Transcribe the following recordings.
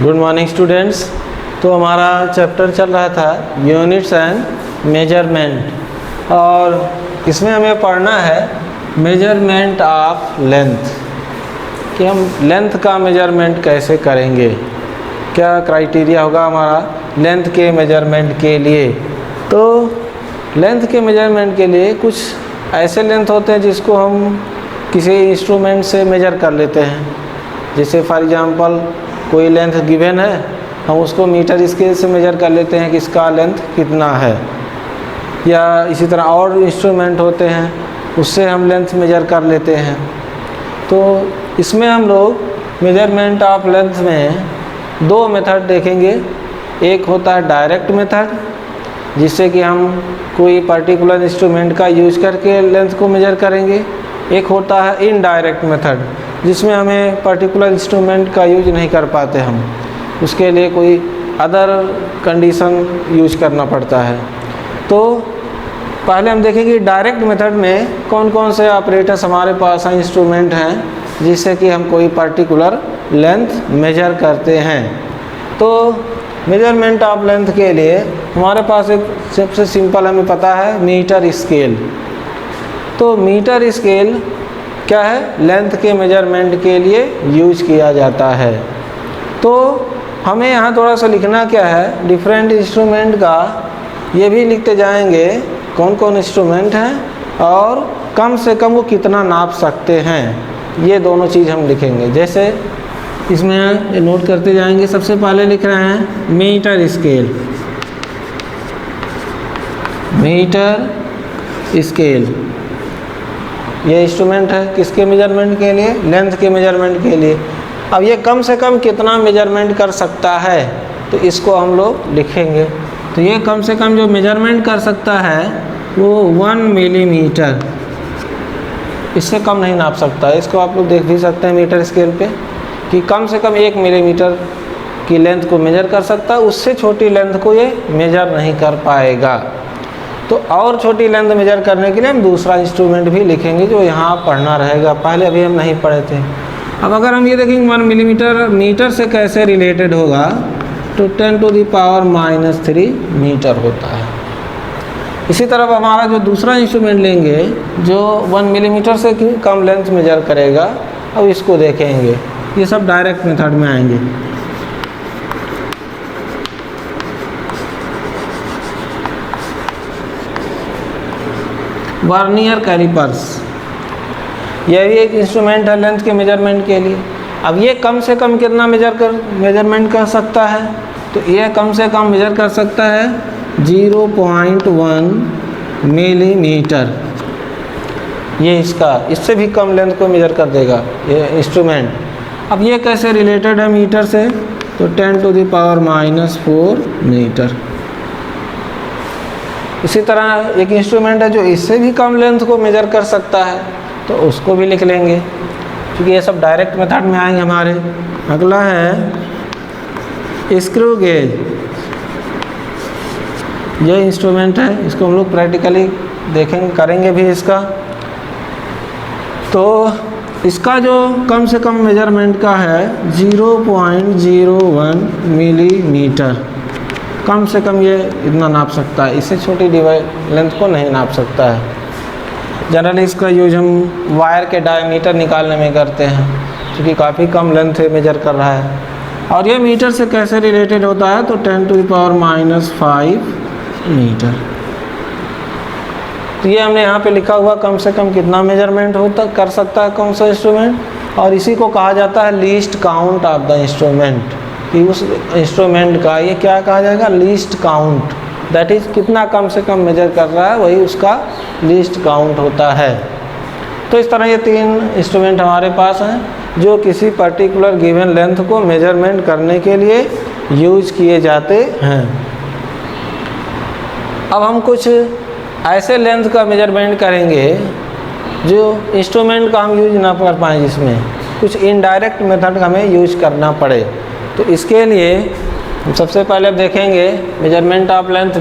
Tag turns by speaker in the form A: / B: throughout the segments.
A: Good morning students. तो हमारा chapter चल रहा था यूनिट्स एंड मेजरमेंट, और इसमें हमें पढ़ना है मेजरमेंट ऑफ लेंथ, कि हम लेंथ का मेजरमेंट कैसे करेंगे, क्या क्राइटेरिया होगा हमारा लेंथ के मेजरमेंट के लिए। तो लेंथ के मेजरमेंट के लिए कुछ ऐसे लेंथ होते हैं जिसको हम किसी इंस्ट्रूमेंट से मेजर कर लेते हैं। जैसे फॉर एग्जांपल कोई लेंथ गिवन है, हम उसको मीटर स्केल से मेजर कर लेते हैं कि इसका लेंथ कितना है। या इसी तरह और इंस्ट्रूमेंट होते हैं, उससे हम लेंथ मेजर कर लेते हैं। तो इसमें हम लोग मेजरमेंट ऑफ लेंथ में दो मेथड देखेंगे। एक होता है डायरेक्ट मेथड, जिससे कि हम कोई पर्टिकुलर इंस्ट्रूमेंट का यूज करके लेंथ को मेजर करेंगे। एक होता है इनडायरेक्ट मेथड, जिसमें हमें पर्टिकुलर इंस्ट्रूमेंट का यूज नहीं कर पाते, हम उसके लिए कोई अदर कंडीशन यूज करना पड़ता है। तो पहले हम देखेंगे डायरेक्ट मेथड में कौन कौन से ऑपरेटर्स हमारे पास इंस्ट्रूमेंट हैं जिससे कि हम कोई पर्टिकुलर लेंथ मेजर करते हैं। तो मेजरमेंट ऑफ लेंथ के लिए हमारे पास एक सबसे सिंपल हमें पता है मीटर स्केल। तो मीटर स्केल क्या है, लेंथ के मेजरमेंट के लिए यूज किया जाता है। तो हमें यहाँ थोड़ा सा लिखना क्या है, डिफरेंट इंस्ट्रूमेंट का ये भी लिखते जाएंगे कौन कौन इंस्ट्रूमेंट हैं और कम से कम वो कितना नाप सकते हैं, ये दोनों चीज़ हम लिखेंगे। जैसे इसमें नोट करते जाएंगे। सबसे पहले लिख रहे हैं मीटर स्केल। मीटर स्केल ये इंस्ट्रूमेंट है किसके मेजरमेंट के लिए, लेंथ के मेजरमेंट के लिए। अब ये कम से कम कितना मेजरमेंट कर सकता है, तो इसको हम लोग लिखेंगे। तो ये कम से कम जो मेजरमेंट कर सकता है वो 1 मिलीमीटर, इससे कम नहीं नाप सकता है। इसको आप लोग देख भी सकते हैं मीटर स्केल पे कि कम से कम 1 मिलीमीटर की लेंथ को मेजर कर सकता है, उससे छोटी लेंथ को ये मेजर नहीं कर पाएगा। तो और छोटी लेंथ मेजर करने के लिए हम दूसरा इंस्ट्रूमेंट भी लिखेंगे जो यहाँ पढ़ना रहेगा, पहले अभी हम नहीं पढ़े थे। अब अगर हम ये देखेंगे 1 मिलीमीटर मीटर से कैसे रिलेटेड होगा, तो 10⁻³ मीटर होता है। इसी तरह हमारा जो दूसरा इंस्ट्रूमेंट लेंगे जो 1 मिलीमीटर से कम लेंथ मेजर करेगा, अब इसको देखेंगे। ये सब डायरेक्ट मेथड में आएंगे। वर्नियर कैलिपर्स, यह भी एक इंस्ट्रूमेंट है लेंथ के मेजरमेंट के लिए। अब ये कम से कम कितना मेजरमेंट कर सकता है, तो ये कम से कम मेजर कर सकता है 0.1 मिलीमीटर। ये इससे भी कम लेंथ को मेजर कर देगा ये इंस्ट्रूमेंट। अब ये कैसे रिलेटेड है मीटर से, तो 10⁻⁴ मीटर। इसी तरह एक इंस्ट्रूमेंट है जो इससे भी कम लेंथ को मेजर कर सकता है, तो उसको भी लिख लेंगे, क्योंकि ये सब डायरेक्ट मेथड में आएंगे हमारे। अगला है स्क्रू गेज। ये इंस्ट्रूमेंट है, इसको हम लोग प्रैक्टिकली देखेंगे, करेंगे भी इसका। तो इसका जो कम से कम मेजरमेंट का है 0.01 मिलीमीटर, कम से कम ये इतना नाप सकता है, इससे छोटी लेंथ को नहीं नाप सकता है। जनरली इसका यूज हम वायर के डायमीटर निकालने में करते हैं, क्योंकि काफ़ी कम लेंथ मेजर कर रहा है। और ये मीटर से कैसे रिलेटेड होता है, तो 10⁻⁵ मीटर। तो ये हमने यहाँ पे लिखा हुआ कम से कम कितना मेजरमेंट कर सकता है कौन सा इंस्ट्रूमेंट, और इसी को कहा जाता है least count of the instrument, कि उस इंस्ट्रूमेंट का ये क्या कहा जाएगा, लीस्ट काउंट। दैट इज़ कितना कम से कम मेजर कर रहा है, वही उसका लीस्ट काउंट होता है। तो इस तरह ये 3 इंस्ट्रूमेंट हमारे पास हैं जो किसी पर्टिकुलर गिवन लेंथ को मेजरमेंट करने के लिए यूज किए जाते हैं। अब हम कुछ ऐसे लेंथ का मेजरमेंट करेंगे जो इंस्ट्रूमेंट का हम यूज ना कर पाएँ, जिसमें कुछ इनडायरेक्ट मेथड हमें यूज करना पड़े। तो इसके लिए हम सबसे पहले देखेंगे मेजरमेंट ऑफ लेंथ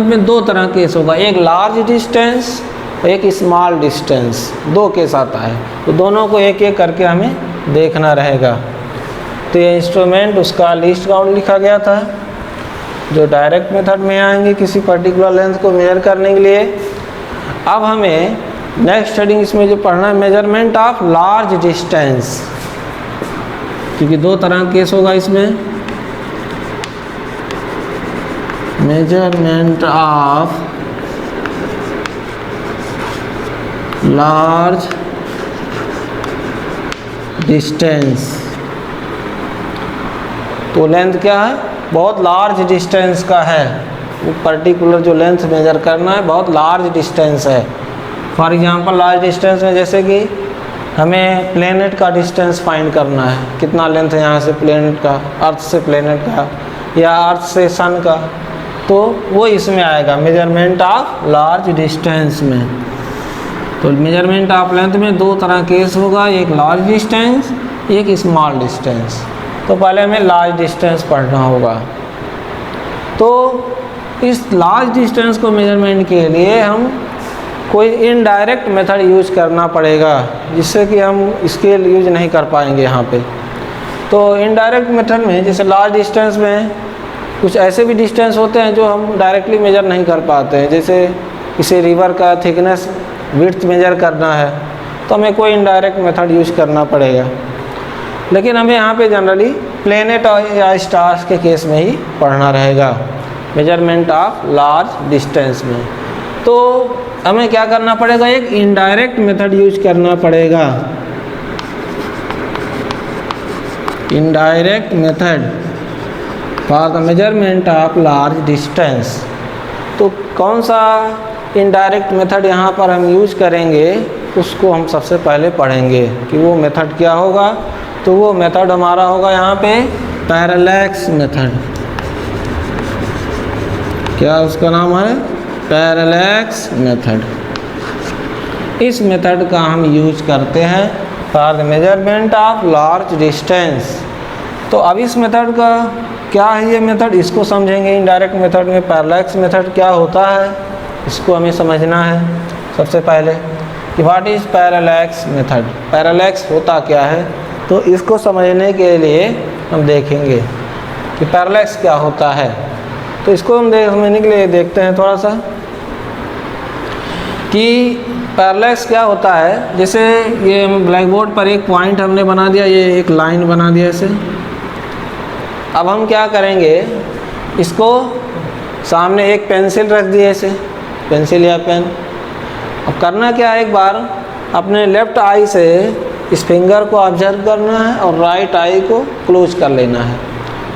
A: में 2 तरह केस होगा, एक लार्ज डिस्टेंस और एक स्मॉल डिस्टेंस, 2 केस आता है। तो दोनों को एक एक करके हमें देखना रहेगा। तो ये इंस्ट्रूमेंट उसका लीस्ट काउंट लिखा गया था, जो डायरेक्ट मेथड में आएंगे किसी पर्टिकुलर लेंथ को मेजर करने के लिए। अब हमें नेक्स्ट हेडिंग इसमें जो पढ़ना है, मेजरमेंट ऑफ लार्ज डिस्टेंस, क्योंकि दो तरह का केस होगा इसमें। मेजरमेंट ऑफ लार्ज डिस्टेंस, तो लेंथ क्या है, बहुत लार्ज डिस्टेंस का है, वो पर्टिकुलर जो लेंथ मेजर करना है बहुत लार्ज डिस्टेंस है। फॉर एग्जांपल लार्ज डिस्टेंस में जैसे कि हमें प्लेनेट का डिस्टेंस फाइंड करना है, कितना लेंथ है यहाँ से प्लेनेट का, अर्थ से प्लेनेट का या अर्थ से सन का, तो वो इसमें आएगा मेजरमेंट ऑफ लार्ज डिस्टेंस में। तो मेजरमेंट ऑफ लेंथ में दो तरह केस होगा, एक लार्ज डिस्टेंस, एक स्मॉल डिस्टेंस। तो पहले हमें लार्ज डिस्टेंस पढ़ना होगा। तो इस लार्ज डिस्टेंस को मेजरमेंट के लिए हम कोई इनडायरेक्ट मेथड यूज करना पड़ेगा, जिससे कि हम स्केल यूज नहीं कर पाएंगे यहाँ पे। तो इनडायरेक्ट मेथड में जैसे लार्ज डिस्टेंस में कुछ ऐसे भी डिस्टेंस होते हैं जो हम डायरेक्टली मेजर नहीं कर पाते हैं, जैसे किसी रिवर का थिकनेस विड्थ मेजर करना है तो हमें कोई इनडायरेक्ट मेथड यूज करना पड़ेगा। लेकिन हमें यहाँ पे जनरली प्लेनेट या स्टार्स के केस में ही पढ़ना रहेगा, मेजरमेंट ऑफ लार्ज डिस्टेंस में। तो हमें क्या करना पड़ेगा, एक इनडायरेक्ट मेथड यूज करना पड़ेगा, indirect method for the measurement of large distance. तो कौन सा इनडायरेक्ट मेथड यहाँ पर हम यूज करेंगे उसको हम सबसे पहले पढ़ेंगे कि वो मेथड क्या होगा। तो वो मेथड हमारा होगा यहाँ पे पैरेलैक्स मेथड। क्या उसका नाम है, पैरेलैक्स मेथड। इस मेथड का हम यूज करते हैं for the measurement of large distance. तो अब इस मेथड का क्या है, ये मेथड इसको समझेंगे। इनडायरेक्ट मेथड में पैरेलैक्स मेथड क्या होता है इसको हमें समझना है सबसे पहले कि what is parallax method, parallax होता क्या है। तो इसको समझने के लिए हम देखेंगे कि पैरेलैक्स क्या होता है। तो इसको हम समझने के लिए देखते हैं थोड़ा सा कि पैरेलैक्स क्या होता है। जैसे ये ब्लैक बोर्ड पर एक पॉइंट हमने बना दिया, ये एक लाइन बना दिया इसे। अब हम क्या करेंगे, इसको सामने एक पेंसिल रख दिए, इसे पेंसिल या पेन। अब करना क्या है, एक बार अपने लेफ़्ट आई से इस फिंगर को ऑब्जर्व करना है और राइट आई को क्लोज कर लेना है।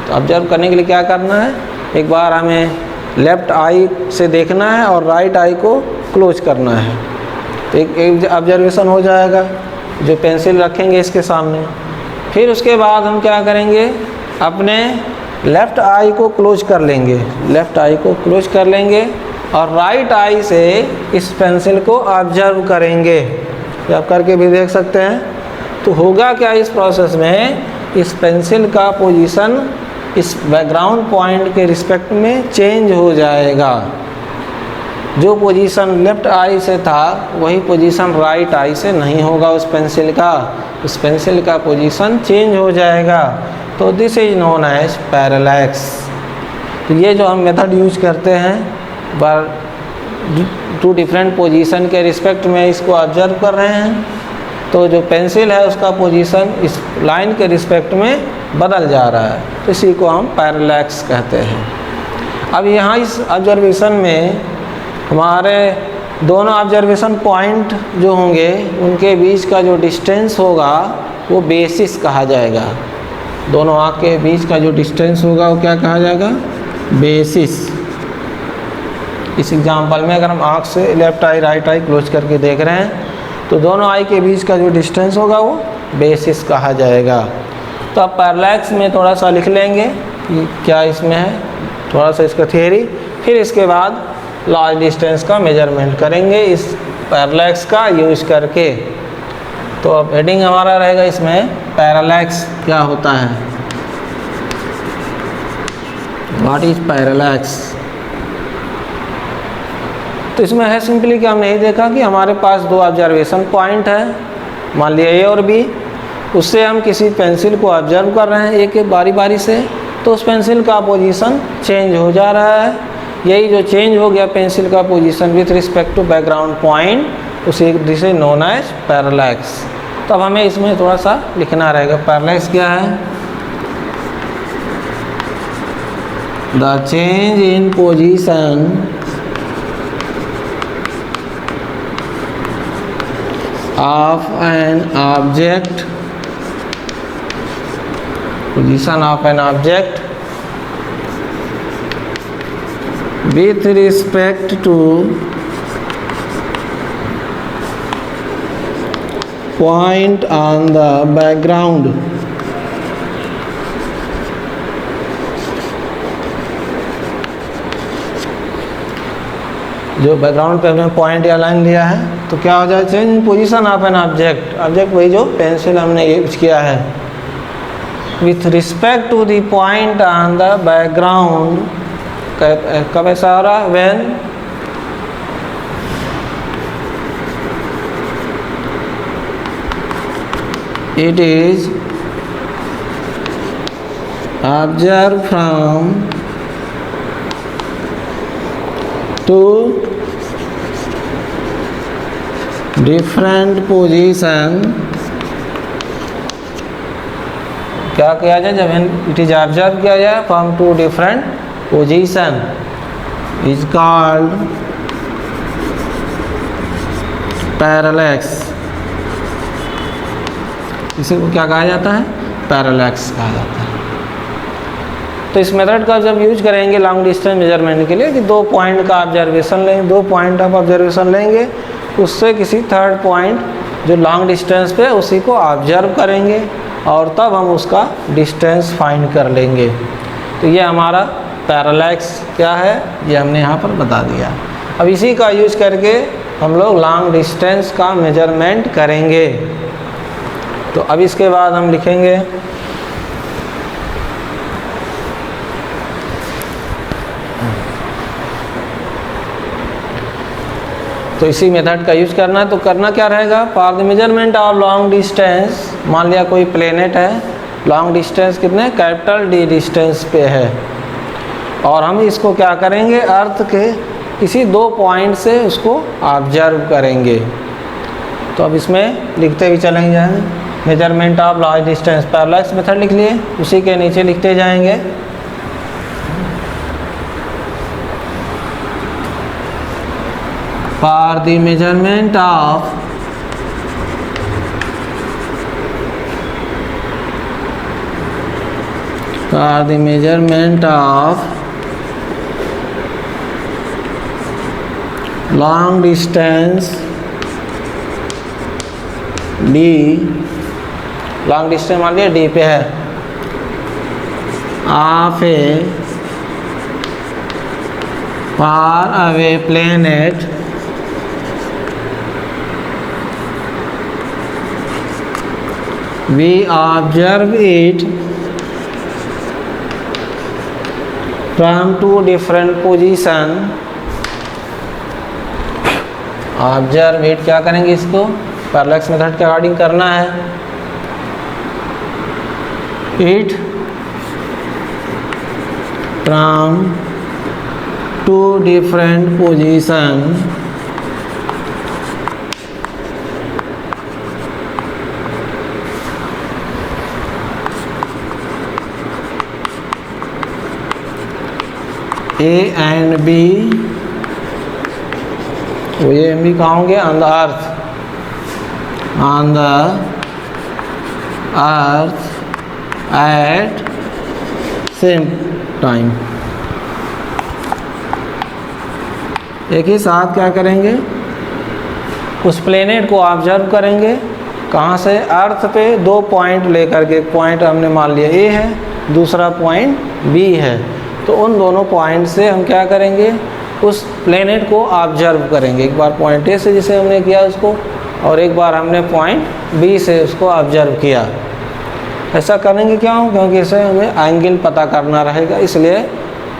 A: तो ऑब्जर्व करने के लिए क्या करना है, एक बार हमें लेफ़्ट आई से देखना है और राइट आई को क्लोज करना है। तो एक ऑब्जर्वेशन हो जाएगा जो पेंसिल रखेंगे इसके सामने। फिर उसके बाद हम क्या करेंगे, अपने लेफ़्ट आई को क्लोज कर लेंगे, लेफ़्ट आई को क्लोज कर लेंगे और राइट आई से इस पेंसिल को ऑब्जर्व करेंगे। ये आप करके भी देख सकते हैं। तो होगा क्या इस प्रोसेस में, इस पेंसिल का पोजीशन इस बैकग्राउंड पॉइंट के रिस्पेक्ट में चेंज हो जाएगा। जो पोजीशन लेफ़्ट आई से था वही पोजीशन राइट आई से नहीं होगा उस पेंसिल का, उस पेंसिल का पोजीशन चेंज हो जाएगा। तो this is known as parallax. तो ये जो हम मेथड यूज करते हैं पर टू डिफरेंट पोजीशन के रिस्पेक्ट में इसको ऑब्जर्व कर रहे हैं, तो जो पेंसिल है उसका पोजीशन इस लाइन के रिस्पेक्ट में बदल जा रहा है, तो इसी को हम पैरेलैक्स कहते हैं। अब यहाँ इस ऑब्जर्वेशन में हमारे दोनों ऑब्जर्वेशन पॉइंट जो होंगे उनके बीच का जो डिस्टेंस होगा वो बेसिस कहा जाएगा। दोनों आँख के बीच का जो डिस्टेंस होगा वो क्या कहा जाएगा, बेसिस। इस एग्जांपल में अगर हम आँख से left I right I close करके देख रहे हैं तो दोनों आई के बीच का जो डिस्टेंस होगा वो बेसिस कहा जाएगा। तो अब पैरेलैक्स में थोड़ा सा लिख लेंगे कि क्या इसमें है, थोड़ा सा इसका थियरी, फिर इसके बाद लार्ज डिस्टेंस का मेजरमेंट करेंगे इस पैरेलैक्स का यूज करके। तो अब हेडिंग हमारा रहेगा इसमें पैरेलैक्स क्या होता है, व्हाट इज पैरेलैक्स। तो इसमें है सिंपली कि हमने यही देखा कि हमारे पास दो ऑब्जर्वेशन पॉइंट है, मान लिया ए और बी, उससे हम किसी पेंसिल को ऑब्जर्व कर रहे हैं एक एक बारी बारी से, तो उस पेंसिल का पोजीशन चेंज हो जा रहा है। यही जो चेंज हो गया पेंसिल का position with respect to background point, उसे this is known as parallax. तो अब हमें इसमें थोड़ा सा लिखना रहेगा पैरेलैक्स क्या है। The change in position of an object, position of an object with respect to point on the background, जो बैकग्राउंड पे हमने पॉइंट या लाइन लिया है, तो क्या हो जाए change position of an object. Object वही जो पेंसिल हमने यूज किया है, with respect to the point on the background. कब ऐसा हो रहा है, when it is observe from two different position. क्या किया जाए, जब इट इज ऑब्जर्व किया जाए from two different position is called parallax. इसी को क्या कहा जाता है, पैरेलैक्स कहा जाता है। तो इस मेथड का जब यूज करेंगे लॉन्ग डिस्टेंस मेजरमेंट के लिए कि दो पॉइंट का ऑब्जर्वेशन लेंगे, दो पॉइंट ऑफ ऑब्जर्वेशन लेंगे, उससे किसी थर्ड पॉइंट जो लॉन्ग डिस्टेंस पे उसी को ऑब्जर्व करेंगे और तब हम उसका डिस्टेंस फाइंड कर लेंगे। तो ये हमारा पैरेलैक्स क्या है, ये हमने यहाँ पर बता दिया। अब इसी का यूज करके हम लोग लॉन्ग डिस्टेंस का मेजरमेंट करेंगे। तो अब इसके बाद हम लिखेंगे तो इसी मेथड का यूज करना है। तो करना क्या रहेगा, for the measurement of long distance, मान लिया कोई प्लेनेट है, लॉन्ग डिस्टेंस कितने कैपिटल डी डिस्टेंस पे है, और हम इसको क्या करेंगे, अर्थ के किसी दो पॉइंट से उसको ऑब्जर्व करेंगे। तो अब इसमें लिखते भी चलेंगे जाएंगे, measurement of long distance parallax method लिख लिए, उसी के नीचे लिखते जाएंगे for the measurement of long distance D, long distance मान लिया D पे है, of a far away planet we observe it from two different position। Observe it क्या करेंगे, इसको पैरेलैक्स मेथड के अकॉर्डिंग करना है। It from two different position A and B, वो A and B कहाँ होंगे, on the earth, on the earth at same time. एक ही साथ क्या करेंगे, उस प्लेनेट को ऑब्जर्व करेंगे, कहाँ से, अर्थ पे दो पॉइंट लेकर के, पॉइंट हमने मान लिया A है, दूसरा पॉइंट B है, तो उन दोनों पॉइंट से हम क्या करेंगे, उस प्लेनेट को ऑब्जर्व करेंगे। एक बार पॉइंट ए से जिसे हमने किया उसको, और एक बार हमने पॉइंट बी से उसको ऑब्जर्व किया। ऐसा करेंगे क्यों, क्योंकि इसे हमें एंगल पता करना रहेगा, इसलिए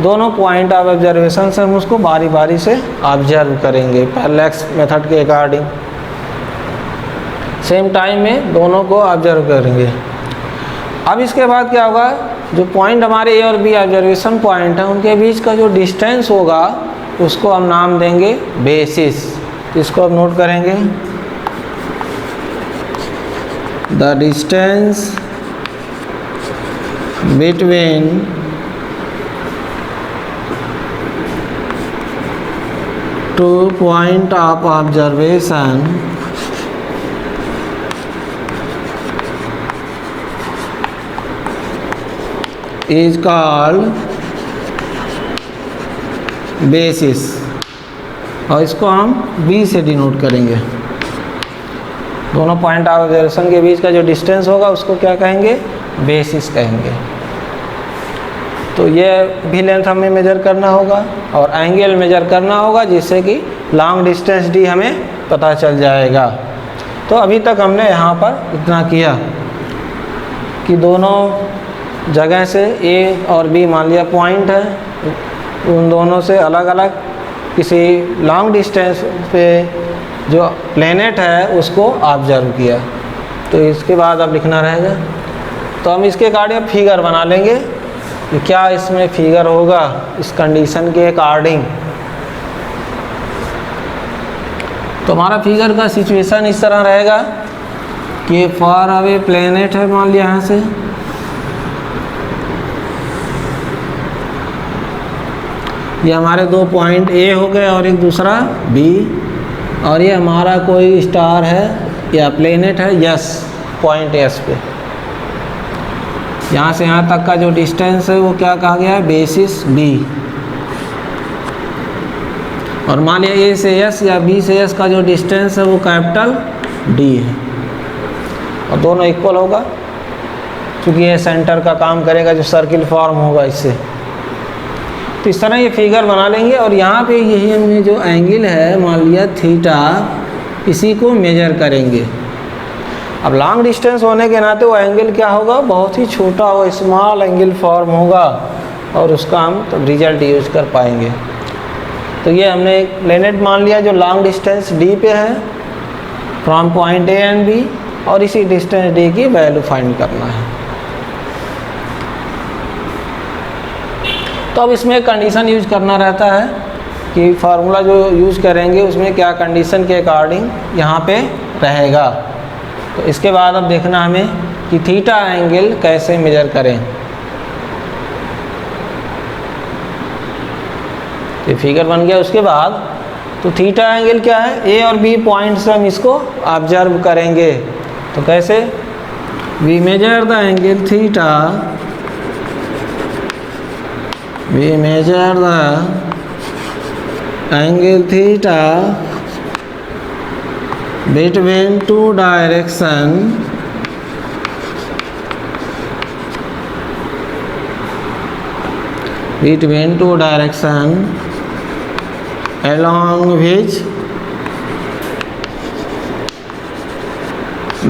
A: दोनों पॉइंट ऑफ ऑब्जर्वेशन से हम उसको बारी बारी से ऑब्जर्व करेंगे पैरेलैक्स मेथड के अकॉर्डिंग। सेम टाइम में दोनों को ऑब्जर्व करेंगे। अब इसके बाद क्या होगा, जो पॉइंट हमारे ए और बी ऑब्जर्वेशन पॉइंट हैं उनके बीच का जो डिस्टेंस होगा उसको हम नाम देंगे बेसिस। इसको अब नोट करेंगे, the distance between two point of observation is called basis, और इसको हम B से डिनोट करेंगे। दोनों पॉइंट ऑफ ऑब्जर्वेशन के बीच का जो डिस्टेंस होगा उसको क्या कहेंगे, बेसिस कहेंगे। तो ये भी लेंथ हमें मेजर करना होगा और एंगल मेजर करना होगा, जिससे कि लॉन्ग डिस्टेंस D हमें पता चल जाएगा। तो अभी तक हमने यहाँ पर इतना किया कि दोनों जगह से A और B मान लिया पॉइंट है, उन दोनों से अलग अलग किसी लॉन्ग डिस्टेंस पे जो प्लेनेट है उसको ऑब्जर्व किया। तो इसके बाद अब लिखना रहेगा, तो हम इसके अकॉर्डिंग फिगर बना लेंगे कि क्या इसमें फिगर होगा इस कंडीशन के अकॉर्डिंग। तो हमारा फिगर का सिचुएशन इस तरह रहेगा कि फार अवे प्लेनेट है, मान लिया यहाँ से, ये हमारे दो पॉइंट ए हो गए और एक दूसरा बी, और ये हमारा कोई स्टार है या प्लेनेट है यस, पॉइंट एस पे। यहाँ से यहाँ तक का जो डिस्टेंस है वो क्या कहा गया है, बेसिस बी। और मान लिया ए से एस या बी से एस का जो डिस्टेंस है वो कैपिटल डी है, और दोनों इक्वल होगा क्योंकि ये सेंटर का काम करेगा, जो सर्किल फॉर्म होगा इससे। तो इस तरह ये फिगर बना लेंगे, और यहाँ पे यही हमने जो एंगल है मान लिया थीटा, इसी को मेजर करेंगे। अब लॉन्ग डिस्टेंस होने के नाते वो एंगल क्या होगा, बहुत ही छोटा होगा, स्मॉल एंगल फॉर्म होगा, और उसका हम तो रिजल्ट यूज कर पाएंगे। तो ये हमने एक प्लेनेट मान लिया जो लॉन्ग डिस्टेंस डी पे है from point A and B, और इसी डिस्टेंस डी की वैल्यू फाइंड करना है। तो अब इसमें एक कंडीशन यूज करना रहता है कि फार्मूला जो यूज करेंगे उसमें क्या कंडीशन के अकॉर्डिंग यहाँ पे रहेगा। तो इसके बाद अब देखना हमें कि थीटा एंगल कैसे मेजर करें। ये फिगर बन गया। उसके बाद तो थीटा एंगल क्या है, ए और बी पॉइंट से हम इसको ऑब्जर्व करेंगे। तो कैसे, we measure the angle theta, we measure the angle theta between two direction along which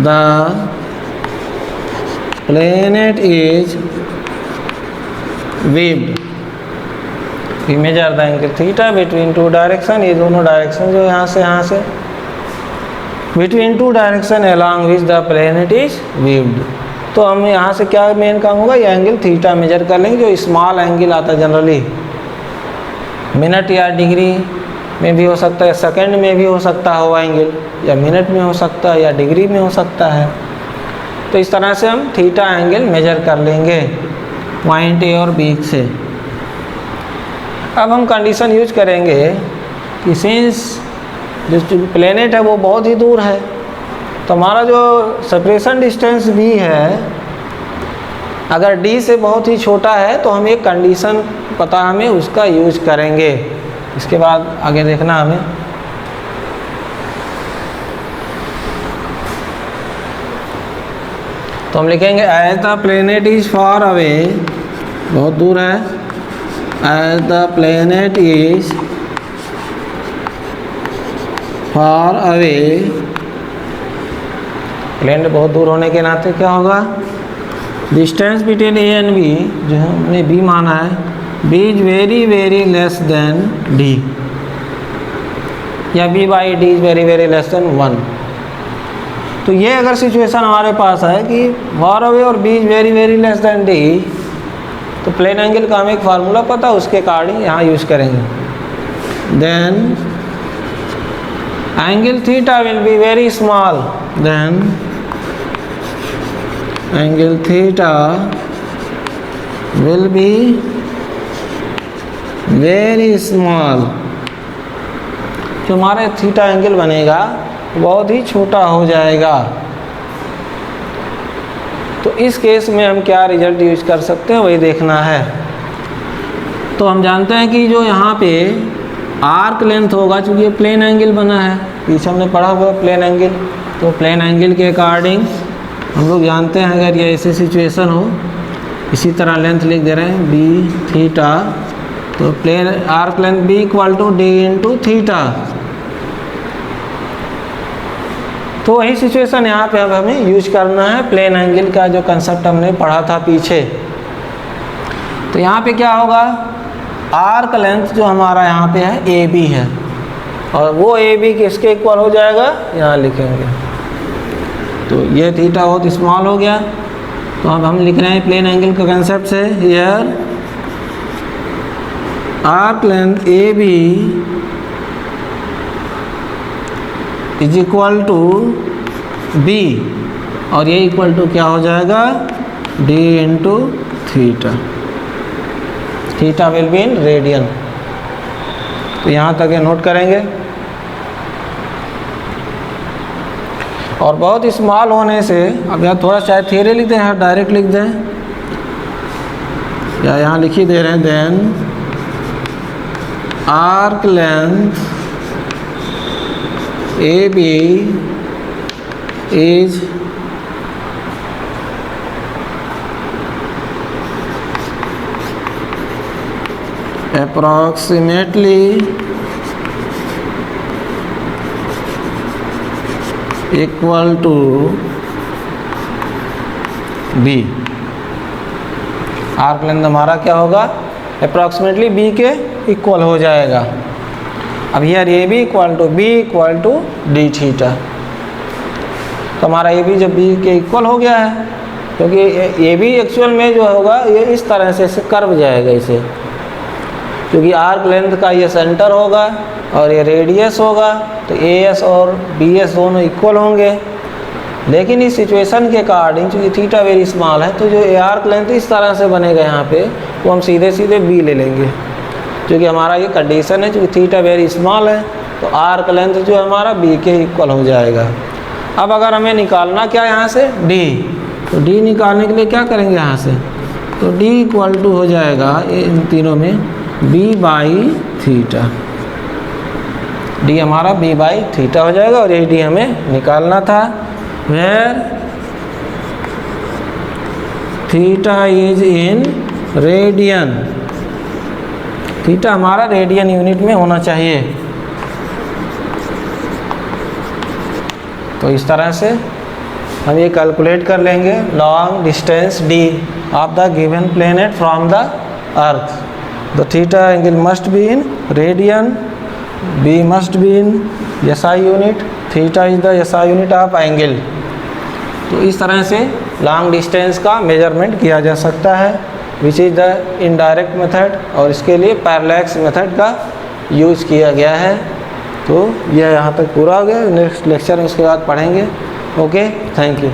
A: the planet is weaved। We measure the angle theta between two direction, ये दोनों डायरेक्शन जो यहाँ से between two direction along which the planet is viewed. तो हम यहाँ से क्या मेन काम होगा, ये एंगल थीटा मेजर कर लेंगे, जो स्मॉल एंगल आता है जनरली मिनट या डिग्री में भी हो सकता है, सेकंड में भी हो सकता है वो एंगल, या मिनट में हो सकता है या डिग्री में हो सकता है। तो इस तरह से हम थीटा एंगल मेजर कर लेंगे पॉइंट ए और बी से। अब हम कंडीशन यूज करेंगे कि सिंस जो प्लेनेट है वो बहुत ही दूर है, तो हमारा जो सेपरेशन डिस्टेंस भी है अगर डी से बहुत ही छोटा है तो हम एक कंडीशन पता हमें उसका यूज करेंगे। इसके बाद आगे देखना हमें। तो हम लिखेंगे as the planet is far away, बहुत दूर है, as the planet is far away, planet बहुत दूर होने के नाते क्या होगा, distance between a and b, जो हमने बी माना है, b is very very less than d, या b by d is very very less than 1। तो ये अगर सिचुएशन हमारे पास है कि फार अवे और b is very very less than D, तो प्लेन एंगल का हमें एक फार्मूला पता है, उसके अकॉर्डिंग यहाँ यूज करेंगे। Then angle theta will be very small, then angle theta will be very small. जो हमारा थीटा एंगल बनेगा बहुत ही छोटा हो जाएगा। तो इस केस में हम क्या रिजल्ट यूज कर सकते हैं वही देखना है। तो हम जानते हैं कि जो यहाँ पे आर्क लेंथ होगा, चूँकि ये प्लेन एंगल बना है, पीछे हमने पढ़ा हुआ प्लेन एंगल, तो प्लेन एंगल के अकॉर्डिंग हम लोग जानते हैं अगर ये ऐसी सिचुएशन हो, इसी तरह लेंथ लिख दे रहे हैं बी थीटा, तो plane arc length B equal to D into theta. तो वही सिचुएशन यहाँ पे अब हमें यूज करना है, प्लेन एंगल का जो कंसेप्ट हमने पढ़ा था पीछे। तो यहाँ पे क्या होगा, आर्क लेंथ जो हमारा यहाँ पे है ए बी है, और वो ए बी किसके इक्वल हो जाएगा यहाँ लिखेंगे। तो ये थीटा बहुत स्मॉल हो गया, तो अब हम लिख रहे हैं प्लेन एंगल का कंसेप्ट से, here arc length A B is equal to B, और ये इक्वल टू क्या हो जाएगा D into theta. Theta will be in radian. तो यहाँ तक ये नोट करेंगे। और बहुत स्मॉल होने से, अब यहाँ थोड़ा शायद थ्योरी लिख दें, यहाँ डायरेक्ट लिख दें, या यहाँ लिख ही दे रहे हैं, then arc length A B is approximately equal to B। Arc length हमारा क्या होगा, अप्रॉक्सीमेटली B के इक्वल हो जाएगा। अब यार A B equal to B equal to D theta. तो हमारा ए बी जब बी के इक्वल हो गया है, क्योंकि ए बी एक्चुअल में जो होगा ये इस तरह से कर्व जाएगा इसे, क्योंकि आर्क लेंथ का ये सेंटर होगा और ये रेडियस होगा, तो ए एस और बी एस दोनों इक्वल होंगे। लेकिन इस सिचुएशन के अकॉर्डिंग चूँकि थीटा वेरी स्मॉल है, तो जो ए आर्क लेंथ इस तरह से बनेगा यहाँ पे, वो हम सीधे सीधे बी ले लेंगे, क्योंकि हमारा ये कंडीशन है, क्योंकि थीटा वेरी स्मॉल है, तो आर्क लेंथ जो हमारा बी के इक्वल हो जाएगा। अब अगर हमें निकालना क्या यहाँ से डी, तो डी निकालने के लिए क्या करेंगे यहाँ से, तो डी इक्वल टू हो जाएगा इन तीनों में बी बाई थीटा। डी हमारा बी बाई थीटा हो जाएगा, और ये डी हमें निकालना था। Where theta is in radian, theta हमारा रेडियन यूनिट में होना चाहिए। तो इस तरह से हम ये कैलकुलेट कर लेंगे long distance D of the given planet from the earth. The theta angle must be in radian, B must be in SI unit, theta is the SI unit of angle. तो इस तरह से long distance का measurement किया जा सकता है, which is the indirect method, और इसके लिए पैरेलैक्स मेथड का यूज़ किया गया है। तो यह यहाँ तक पूरा हो गया। नेक्स्ट लेक्चर में उसके बाद पढ़ेंगे। Okay, thank you.